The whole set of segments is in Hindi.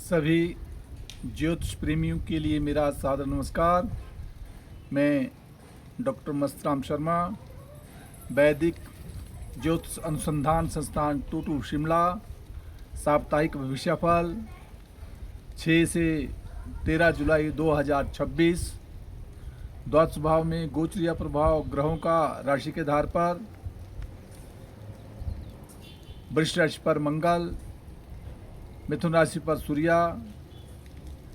सभी ज्योतिष प्रेमियों के लिए मेरा सादर नमस्कार। मैं डॉक्टर मस्तराम शर्मा, वैदिक ज्योतिष अनुसंधान संस्थान टूटू शिमला। साप्ताहिक भविष्यफल 6 से 13 जुलाई 2026। द्वादश भाव में गोचरीय प्रभाव ग्रहों का राशि के आधार पर। वृष राशि पर मंगल, मिथुन राशि पर सूर्य,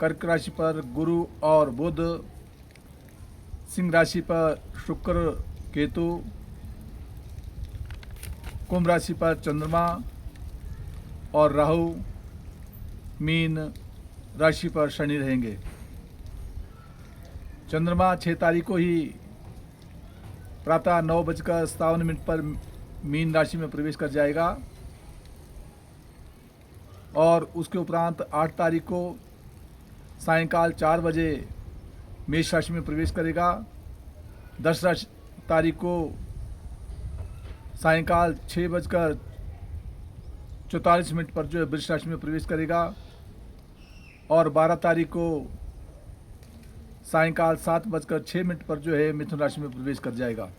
कर्क राशि पर गुरु और बुध, सिंह राशि पर शुक्र केतु, कुंभ राशि पर चंद्रमा और राहु, मीन राशि पर शनि रहेंगे। चंद्रमा 6 तारीख को ही प्रातः 9:57 पर मीन राशि में प्रवेश कर जाएगा और उसके उपरांत 8 तारीख को सायंकाल 4 बजे मेष राशि में प्रवेश करेगा। 10 तारीख को सायंकाल 6:44 पर जो है वृष राशि में प्रवेश करेगा और 12 तारीख को सायंकाल 7:06 पर जो है मिथुन राशि में प्रवेश कर जाएगा।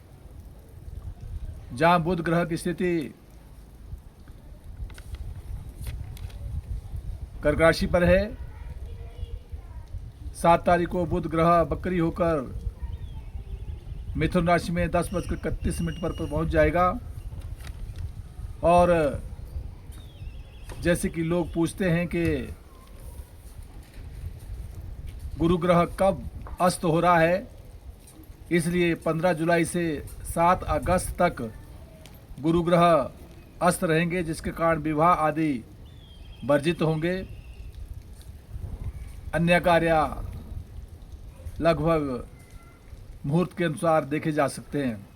जहां बुध ग्रह की स्थिति कर्क राशि पर है। 7 तारीख को बुध ग्रह बकरी होकर मिथुन राशि में 10:31 पर पहुंच जाएगा। और जैसे कि लोग पूछते हैं कि गुरु ग्रह कब अस्त हो रहा है, इसलिए 15 जुलाई से 7 अगस्त तक गुरु ग्रह अस्त रहेंगे, जिसके कारण विवाह आदि वर्जित होंगे। अन्य कार्य लगभग मुहूर्त के अनुसार देखे जा सकते हैं।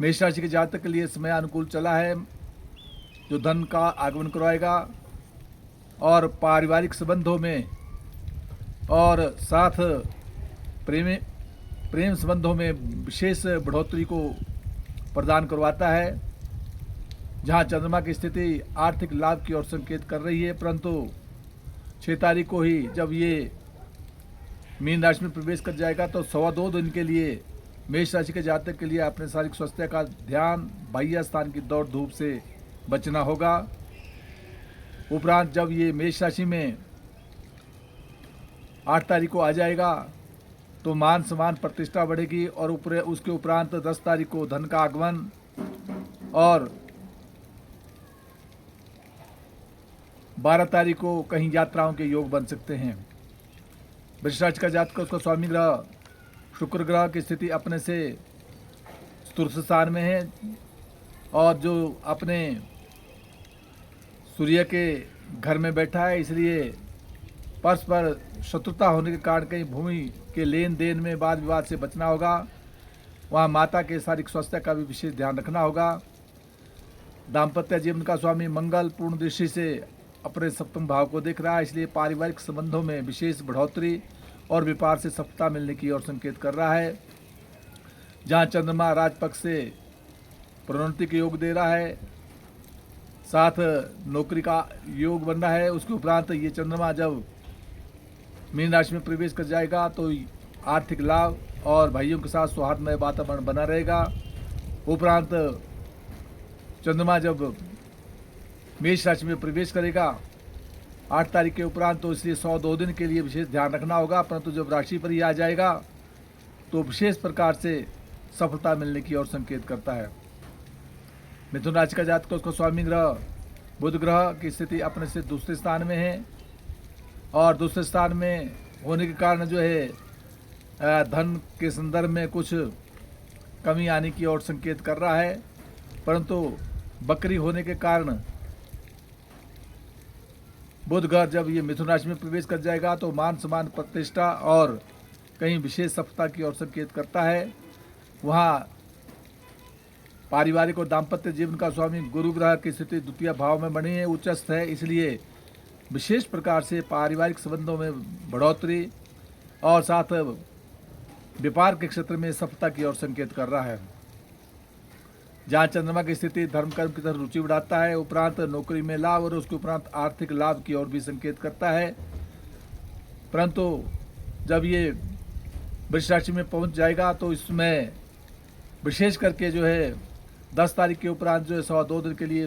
मेष राशि के जातक के लिए समय अनुकूल चला है, जो धन का आगमन करवाएगा और पारिवारिक संबंधों में और साथ प्रेम संबंधों में विशेष बढ़ोतरी को प्रदान करवाता है। जहां चंद्रमा की स्थिति आर्थिक लाभ की ओर संकेत कर रही है, परंतु 6 तारीख को ही जब ये मीन राशि में प्रवेश कर जाएगा तो 2.25 दिन के लिए मेष राशि के जातक के लिए अपने शारीरिक स्वास्थ्य का ध्यान, बाह्य स्थान की दौड़ धूप से बचना होगा। उपरांत जब ये मेष राशि में 8 तारीख को आ जाएगा तो मान सम्मान प्रतिष्ठा बढ़ेगी और उसके उपरांत 10 तारीख को धन का आगमन और 12 तारीख को कहीं यात्राओं के योग बन सकते हैं। वृष राशि का जातक उसका स्वामी ग्रह शुक्र ग्रह की स्थिति अपने से चतुर्थ स्थान में है और जो अपने सूर्य के घर में बैठा है, इसलिए परस्पर शत्रुता होने के कारण कहीं भूमि के लेन देन में वाद विवाद से बचना होगा। वहाँ माता के शारीरिक स्वास्थ्य का भी विशेष ध्यान रखना होगा। दाम्पत्य जीवन का स्वामी मंगल पूर्ण दृष्टि से अपने सप्तम भाव को देख रहा है, इसलिए पारिवारिक संबंधों में विशेष बढ़ोतरी और व्यापार से सफलता मिलने की ओर संकेत कर रहा है। जहां चंद्रमा राजपक्ष से प्रोन्नति के योग दे रहा है, साथ नौकरी का योग बन रहा है। उसके उपरांत ये चंद्रमा जब मीन राशि में प्रवेश कर जाएगा तो आर्थिक लाभ और भाइयों के साथ सौहार्दमय वातावरण बना रहेगा। उपरांत चंद्रमा जब मेष राशि में प्रवेश करेगा 8 तारीख के उपरांत, तो इसलिए 102 दिन के लिए विशेष ध्यान रखना होगा। परंतु जब राशि पर ही आ जाएगा तो विशेष प्रकार से सफलता मिलने की ओर संकेत करता है। मिथुन राशि का जातक उसका स्वामी ग्रह बुध ग्रह की स्थिति अपने से दूसरे स्थान में है और दूसरे स्थान में होने के कारण जो है धन के संदर्भ में कुछ कमी आने की ओर संकेत कर रहा है। परंतु बकरी होने के कारण बुध ग्रह जब ये मिथुन राशि में प्रवेश कर जाएगा तो मान सम्मान प्रतिष्ठा और कहीं विशेष सफलता की ओर संकेत करता है। वहाँ पारिवारिक और दाम्पत्य जीवन का स्वामी गुरु ग्रह की स्थिति द्वितीय भाव में बनी है, उच्चस्थ है, इसलिए विशेष प्रकार से पारिवारिक संबंधों में बढ़ोतरी और साथ व्यापार के क्षेत्र में सफलता की ओर संकेत कर रहा है। जहाँ चंद्रमा की स्थिति धर्म कर्म की तरफ रुचि बढ़ाता है, उपरांत नौकरी में लाभ और उसके उपरांत आर्थिक लाभ की ओर भी संकेत करता है। परंतु जब ये वृष राशि में पहुंच जाएगा तो इसमें विशेष करके जो है 10 तारीख के उपरांत जो है 2.25 दिन के लिए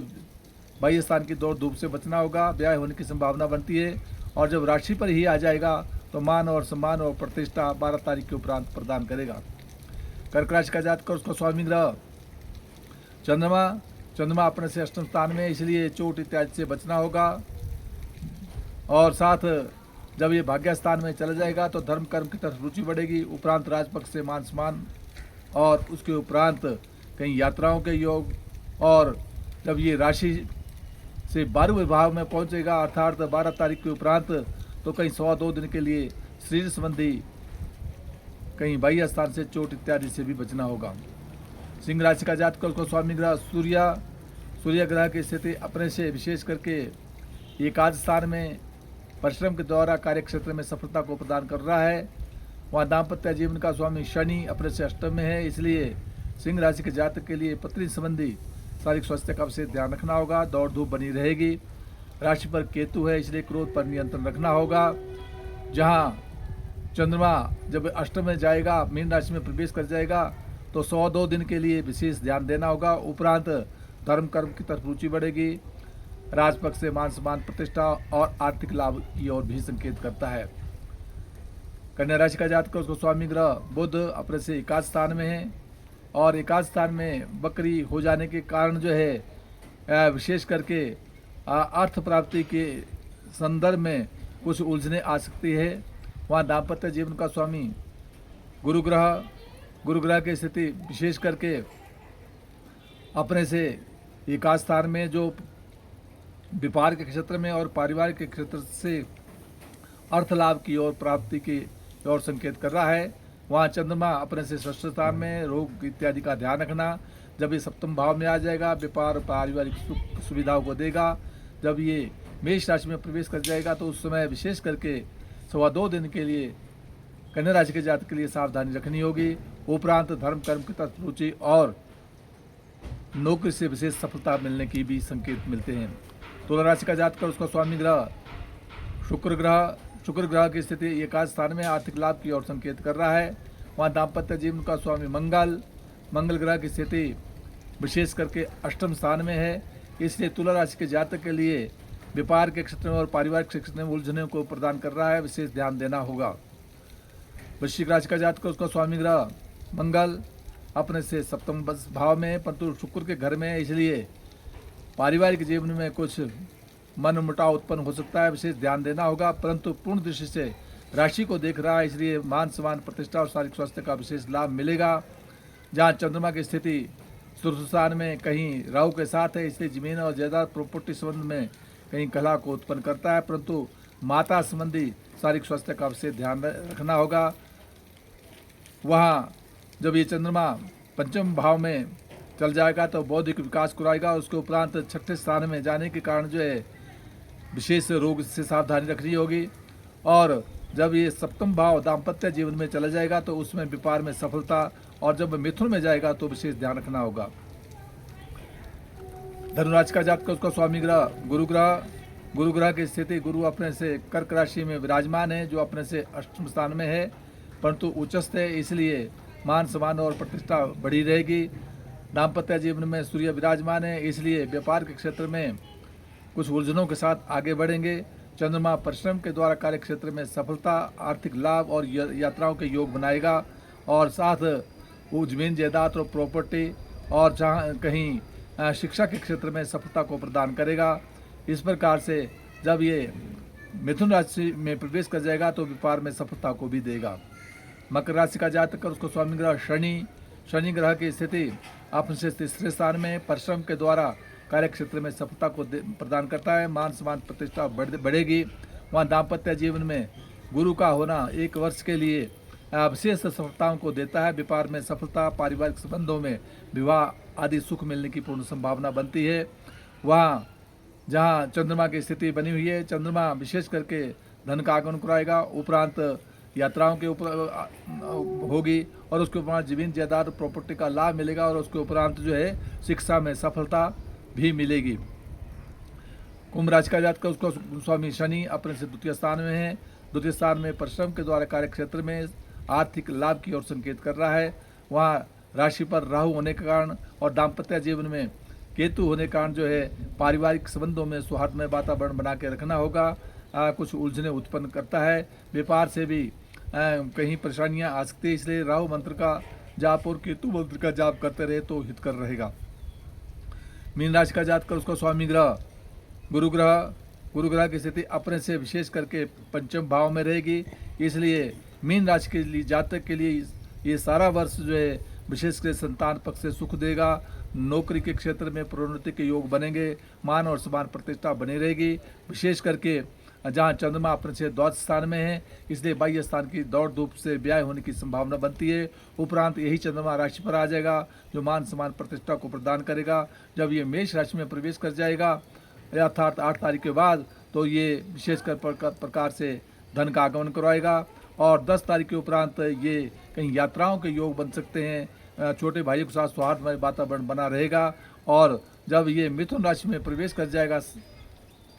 बाह्य स्थान की दौड़ धूप से बचना होगा, ब्याह होने की संभावना बनती है। और जब राशि पर ही आ जाएगा तो मान और सम्मान और प्रतिष्ठा 12 तारीख के उपरांत प्रदान करेगा। कर्क राशि का जातक उसका स्वामी ग्रह चंद्रमा अपने से अष्टम स्थान में, इसलिए चोट इत्यादि से बचना होगा। और साथ जब ये भाग्य स्थान में चला जाएगा तो धर्म कर्म की तरफ रुचि बढ़ेगी, उपरांत राजपक्ष से मान सम्मान और उसके उपरांत कहीं यात्राओं के योग। और जब ये राशि से 12वें भाव में पहुंचेगा अर्थात 12 तारीख के उपरांत तो कहीं 2.25 दिन के लिए शरीर संबंधी कहीं बाह्य स्थान से चोट इत्यादि से भी बचना होगा। सिंह राशि का जातक को स्वामी ग्रह सूर्य ग्रह की स्थिति अपने से विशेष करके एकादश स्थान में परिश्रम के द्वारा कार्य क्षेत्र में सफलता को प्रदान कर रहा है। वहाँ दाम्पत्य जीवन का स्वामी शनि अपने से अष्टम में है, इसलिए सिंह राशि के जातक के लिए पत्नी संबंधी शारीरिक स्वास्थ्य का विशेष ध्यान रखना होगा। दौड़ धूप बनी रहेगी। राशि पर केतु है, इसलिए क्रोध पर नियंत्रण रखना होगा। जहाँ चंद्रमा जब अष्टम में जाएगा, मीन राशि में प्रवेश कर जाएगा तो 2.25 दिन के लिए विशेष ध्यान देना होगा। उपरांत धर्म कर्म की तरफ रुचि बढ़ेगी, राजपक्ष से मान सम्मान प्रतिष्ठा और आर्थिक लाभ की ओर भी संकेत करता है। कन्या राशि का जातक उसको स्वामी ग्रह बुध अपने से एकादश स्थान में है और एकादश स्थान में बकरी हो जाने के कारण जो है विशेष करके अर्थ प्राप्ति के संदर्भ में कुछ उलझने आ सकती है। वहाँ दाम्पत्य जीवन का स्वामी गुरु ग्रह की स्थिति विशेष करके अपने से एकादश स्थान में जो व्यापार के क्षेत्र में और पारिवारिक के क्षेत्र से अर्थ लाभ की ओर प्राप्ति की ओर संकेत कर रहा है। वहाँ चंद्रमा अपने से षष्ठ स्थान में रोग इत्यादि का ध्यान रखना। जब ये सप्तम भाव में आ जाएगा व्यापार पारिवारिक सुख सुविधाओं को देगा। जब ये मेष राशि में प्रवेश कर जाएगा तो उस समय विशेष करके 2.25 दिन के लिए कन्या राशि के जातक के लिए सावधानी रखनी होगी। उपरांत धर्म कर्म की तरफ रुचि और नौकरी से विशेष सफलता मिलने की भी संकेत मिलते हैं। तुला राशि का जातक उसका स्वामी ग्रह शुक्र ग्रह की स्थिति एकादश स्थान में आर्थिक लाभ की ओर संकेत कर रहा है। वहाँ दाम्पत्य जीवन का स्वामी मंगल ग्रह की स्थिति विशेष करके अष्टम स्थान में है, इसलिए तुला राशि के जातक के लिए व्यापार के क्षेत्र में और पारिवारिक क्षेत्र में उलझनों को प्रदान कर रहा है, विशेष ध्यान देना होगा। वृश्चिक राशि का जातक उसका स्वामी ग्रह मंगल अपने से सप्तम भाव में परंतु शुक्र के घर में है, इसलिए पारिवारिक जीवन में कुछ मन मुटाव उत्पन्न हो सकता है, विशेष ध्यान देना होगा। परंतु पूर्ण दृष्टि से राशि को देख रहा है, इसलिए मान सम्मान प्रतिष्ठा और शारीरिक स्वास्थ्य का विशेष लाभ मिलेगा। जहाँ चंद्रमा की स्थिति चतुर्थ स्थान में कहीं राहु के साथ है, इसलिए जमीन और जायदाद प्रॉपर्टी संबंध में कहीं कलह को उत्पन्न करता है, परंतु माता संबंधी शारीरिक स्वास्थ्य का विशेष ध्यान रखना होगा। वहाँ जब ये चंद्रमा पंचम भाव में चल जाएगा तो बौद्धिक विकास कराएगा। उसके उपरांत छठे स्थान में जाने के कारण जो है विशेष रोग से सावधानी रखनी होगी। और जब ये सप्तम भाव दाम्पत्य जीवन में चला जाएगा तो उसमें व्यापार में सफलता, और जब मिथुन में जाएगा तो विशेष ध्यान रखना होगा। धनुराशि का जातक उसका स्वामी ग्रह गुरु ग्रह की स्थिति गुरु अपने से कर्क राशि में विराजमान है, जो अपने से अष्टम स्थान में है परंतु उच्चस्थ है, इसलिए मान सम्मान और प्रतिष्ठा बढ़ी रहेगी। दाम्पत्य जीवन में सूर्य विराजमान है, इसलिए व्यापार के क्षेत्र में कुछ उलझनों के साथ आगे बढ़ेंगे। चंद्रमा परिश्रम के द्वारा कार्य क्षेत्र में सफलता, आर्थिक लाभ और यात्राओं के योग बनाएगा, और साथ वो जमीन जायदाद और प्रॉपर्टी और जहाँ कहीं शिक्षा के क्षेत्र में सफलता को प्रदान करेगा। इस प्रकार से जब ये मिथुन राशि में प्रवेश कर जाएगा तो व्यापार में सफलता को भी देगा। मकर राशि का जातक उसको स्वामी ग्रह शनि ग्रह की स्थिति अपने से तीसरे स्थान में परिश्रम के द्वारा कार्य क्षेत्र में सफलता को प्रदान करता है। मान सम्मान प्रतिष्ठा बढ़ेगी। वहाँ दाम्पत्य जीवन में गुरु का होना 1 वर्ष के लिए विशेष सफलताओं को देता है। व्यापार में सफलता, पारिवारिक संबंधों में विवाह आदि सुख मिलने की पूर्ण संभावना बनती है। वहाँ जहाँ चंद्रमा की स्थिति बनी हुई है, चंद्रमा विशेष करके धन का आगमन कराएगा। उपरांत यात्राओं के ऊपर होगी और उसके उपरांत जमीन जायदाद प्रॉपर्टी का लाभ मिलेगा और उसके उपरांत जो है शिक्षा में सफलता भी मिलेगी। कुंभ राशि का जातक उसको स्वामी शनि अपने से द्वितीय स्थान में है। द्वितीय स्थान में परिश्रम के द्वारा कार्य क्षेत्र में आर्थिक लाभ की ओर संकेत कर रहा है। वहाँ राशि पर राहु होने के कारण और दाम्पत्य जीवन में केतु होने के कारण जो है पारिवारिक संबंधों में सौहार्दमय वातावरण बना के रखना होगा। कुछ उलझने उत्पन्न करता है। व्यापार से भी कहीं परेशानियां आ सकती है, इसलिए राहु मंत्र का जाप और केतु मंत्र का जाप करते रहे तो हितकर रहेगा। मीन राशि का जातक उसका स्वामी ग्रह गुरु ग्रह की स्थिति अपने से विशेष करके पंचम भाव में रहेगी, इसलिए मीन राशि के लिए जातक के लिए ये सारा वर्ष जो है विशेषकर संतान पक्ष से सुख देगा। नौकरी के क्षेत्र में प्रोन्नति के योग बनेंगे। मान और समान प्रतिष्ठा बनी रहेगी, विशेष करके जहाँ चंद्रमा अपने से द्वादश स्थान में है, इसलिए बाह्य स्थान की दौड़ धूप से ब्याह होने की संभावना बनती है। उपरांत यही चंद्रमा राशि पर आ जाएगा जो मान समान प्रतिष्ठा को प्रदान करेगा। जब ये मेष राशि में प्रवेश कर जाएगा अर्थात 8 तारीख के बाद, तो ये विशेषकर प्रकार से धन का आगमन करवाएगा और 10 तारीख के उपरांत ये कहीं यात्राओं के योग बन सकते हैं। छोटे भाइयों के साथ सौहार्दमय वातावरण बना रहेगा और जब ये मिथुन राशि में प्रवेश कर जाएगा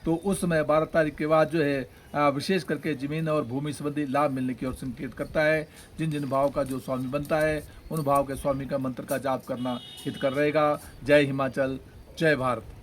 तो उस समय 12 तारीख के बाद जो है विशेष करके जमीन और भूमि संबंधी लाभ मिलने की ओर संकेत करता है। जिन जिन भाव का जो स्वामी बनता है उन भाव के स्वामी का मंत्र का जाप करना हितकर रहेगा। जय हिमाचल, जय भारत।